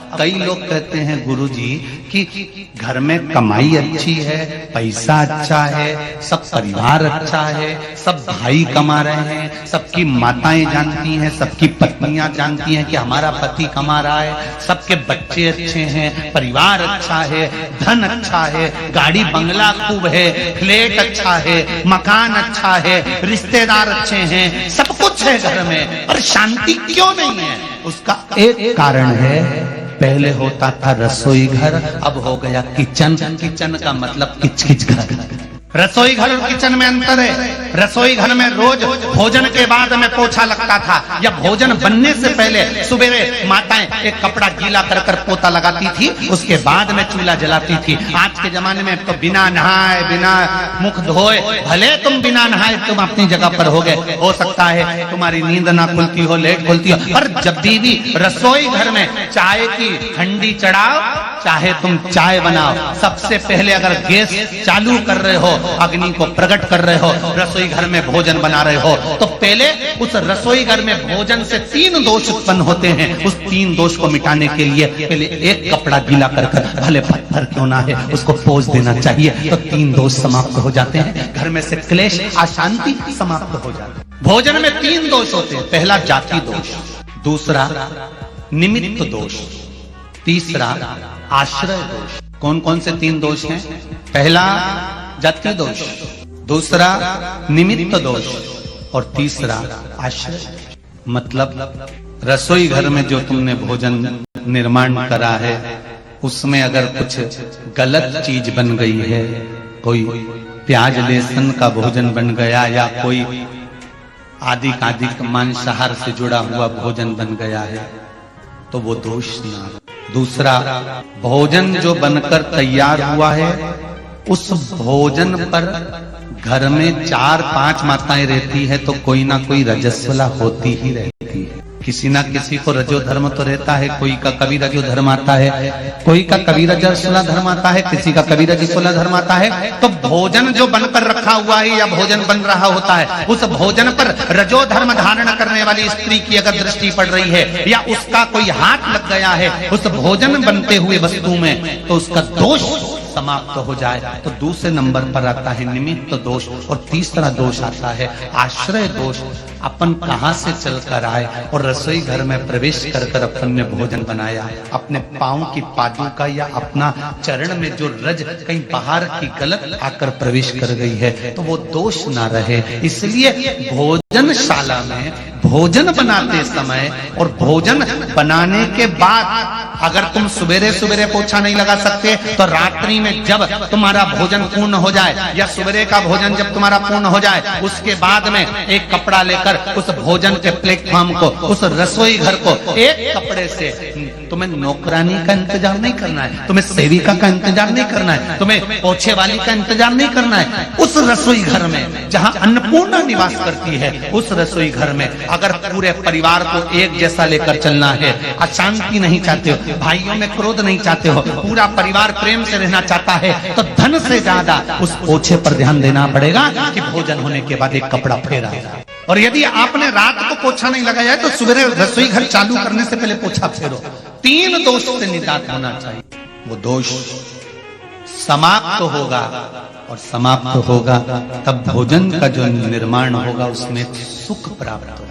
अब कई लोग कहते हैं गुरुजी कि घर में कमाई अच्छी है, पैसा अच्छा है, सब परिवार अच्छा है, सब भाई कमा रहे हैं, सबकी माताएं जानती हैं, सबकी पत्नियां जानती हैं कि हमारा पति कमा रहा है, सबके बच्चे अच्छे हैं, परिवार अच्छा है, धन अच्छा है, गाड़ी बंगला खूब है, फ्लैट अच्छा है, मकान अच्छा है, रिश्तेदार अच्छे हैं, सब कुछ है घर में, पर शांति क्यों नहीं है? उसका एक कारण है, पहले होता था रसोई घर, अब हो गया किचन। किचन का मतलब किच किच घर। रसोई घर और किचन में अंतर है। रसोई घर में रोज भोजन के बाद में पोछा लगता था, या भोजन बनने से पहले सुबेरे माताएं एक कपड़ा गीला कर कर पोता लगाती थी, उसके बाद में चूल्हा जलाती थी। आज के जमाने में तो बिना नहाए, बिना मुख धोए, भले तुम बिना नहाए तुम अपनी जगह पर हो गए, हो सकता है तुम्हारी नींद ना खुलती हो, लेट खुलती हो, पर जब भी रसोई घर में चाय की हंडी चढ़ाओ, चाहे तुम चाय बनाओ, सबसे पहले अगर गैस चालू कर रहे हो, अग्नि को प्रकट कर रहे हो, रसोई घर में भोजन बना रहे हो, तो पहले उस रसोई घर में भोजन से 3 दोष उत्पन्न होते हैं। उस 3 दोष को मिटाने के लिए पहले एक कपड़ा गीला कर कर, भले पत्थर क्यों ना है, उसको पोंछ देना चाहिए, तो 3 दोष समाप्त हो जाते हैं। घर में से क्लेश, अशांति समाप्त हो जाती है। भोजन में 3 दोष होते हैं। पहला जाति दोष, दूसरा निमित्त दोष, तीसरा आश्रय दोष। कौन कौन से 3 दोष हैं? पहला जाति दोष, दूसरा निमित्त दोष और तीसरा आश्रय। मतलब रसोई घर में जो तुमने भोजन निर्माण करा है, उसमें अगर कुछ गलत चीज बन गई है, कोई प्याज लहसुन का भोजन बन गया, या कोई आदि मांसाहार से जुड़ा हुआ भोजन बन गया है, तो वो दोष ना। दूसरा, भोजन जो बनकर तैयार हुआ है, उस भोजन पर घर में 4-5 माताएं रहती है, तो कोई ना कोई रजस्वला होती ही रहती है। किसी ना किसी को रजो धर्म तो रहता है, कोई का कभी रजो धर्म आता है, कोई का कभी रजस्वला धर्म आता है, किसी का कभी रजस्वला धर्म आता है। तो भोजन जो बनकर रखा हुआ है या भोजन बन रहा होता है, उस भोजन पर रजो धर्म धारण करने वाली स्त्री की अगर दृष्टि पड़ रही है, या उसका कोई हाथ लग गया है उस भोजन बनते हुए वस्तु में, तो उसका दोष समाप्त हो जाए। तो दूसरे नंबर पर आता है निमित्त दोष, और तीसरा दोष आता है आश्रय दोष। अपन कहां से चलकर आए और रसोई घर में प्रवेश कर कर अपन ने भोजन बनाया, अपने पांव की पादुका या अपना चरण में जो रज कहीं बाहर की गलत आकर प्रवेश कर गई है, तो वो दोष ना रहे। इसलिए भोजनशाला में भोजन बनाते समय और भोजन बनाने के बाद अगर तुम सुबेरे सुबेरे पोछा नहीं लगा सकते, तो रात्रि में जब तुम्हारा भोजन पूर्ण हो जाए, या सुबेरे का भोजन जब तुम्हारा पूर्ण हो जाए, उसके बाद में एक कपड़ा लेकर उस भोजन के प्लेटफॉर्म को, उस रसोई घर को एक कपड़े से, तुम्हें नौकरानी का इंतजार नहीं करना है, तुम्हें सेविका का इंतजार नहीं करना है, तुम्हें पोछे वाली का इंतजार नहीं करना है। उस रसोई घर में जहां अन्नपूर्णा निवास करती है, उस रसोई घर में अगर पूरे परिवार को एक जैसा लेकर चलना है, अशांति नहीं चाहते हो, भाइयों में क्रोध नहीं चाहते हो, पूरा परिवार प्रेम से रहना चाहता है, तो धन से ज्यादा उस पोछे पर ध्यान देना पड़ेगा कि भोजन होने के बाद एक कपड़ा फेरा। और यदि आपने रात को पोछा नहीं लगाया है, तो सुबह रसोई घर चालू करने से पहले पोछा फेरो। 3 दोष से निजात होना चाहिए। वो दोष समाप्त होगा, और समाप्त होगा तब भोजन का जो निर्माण होगा उसमें सुख प्राप्त होगा।